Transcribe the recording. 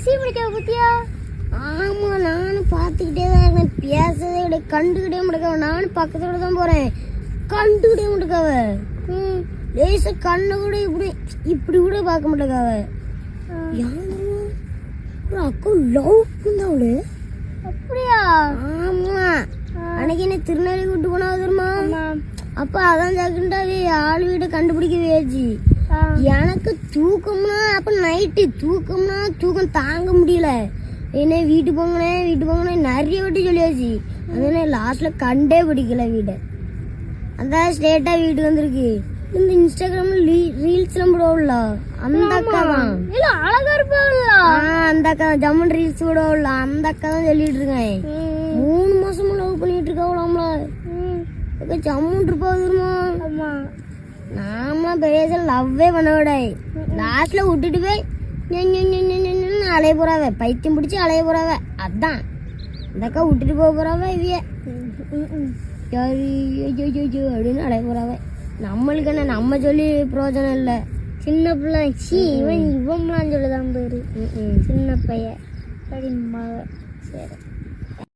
பேசி முடிக்க பத்தியா? ஆமா, நானும் பார்த்துக்கிட்டே தான் இருக்கேன். பேசவே விட கண்டுக்கிட்டே முடிக்காவ. நானும் பக்கத்துல தான் போறேன், கண்டுக்கிட்டே முடிக்காவ. லேச கண்ணு கூட இப்படி இப்படி கூட பார்க்க மாட்டேக்காவ. ஒரு அக்கா லவ் பண்ணாவளு. அப்படியா? ஆமா, அன்னைக்கு என்ன திருநெல்வேலி கூட்டு போனா தெரியுமா? அப்ப அதான் ஜாக்கிரதாவே ஆள் வீட கண்டுபிடிக்க வேச்சு. எனக்கு தூக்கம்னா அப்ப நைட்டு தூக்கம் தாங்க முடியல. என்ன வீட்டு போங்கண்ணே நிறைய வாட்டி சொல்லியாச்சு. அதனால லாஸ்ட்ல கண்டே பிடிக்கல வீட. அதான் ஸ்ட்ரெயிட்டா வீட்டுக்கு வந்திருக்கு. இந்த இன்ஸ்டாகிராம்ல ரீல்ஸ் எல்லாம் போடுவோம்ல, அந்த அக்கா தான். இல்ல அழகா இருப்பாள்ல, அந்த அக்கா தான். ஜம்மன் ரீல்ஸ் போடுவோம்ல, அந்த அக்கா தான் சொல்லிட்டு இருக்கேன். 3 மாசமா லவ் பண்ணிட்டு இருக்காவளாம்ல. ஜம்முன் இருப்பா தெரியுமா? நாம பெரிய லவ்வே பண்ண விட லாஸ்ட்ல விட்டுட்டு போய் அலைய போறாவ. பைத்தியம் பிடிச்சி அலைய போறாவ. அதான் இந்த அக்கா விட்டுட்டு போக போறாவ. இவிய அப்படின்னு அலைய போறாவ. நம்மளுக்கு என்ன, நம்ம சொல்லி பிரயோஜனம் இல்லை. சின்ன பிள்ளை இவன்லாம் சொல்லுதான் பேரு. சின்ன பையன். சரி.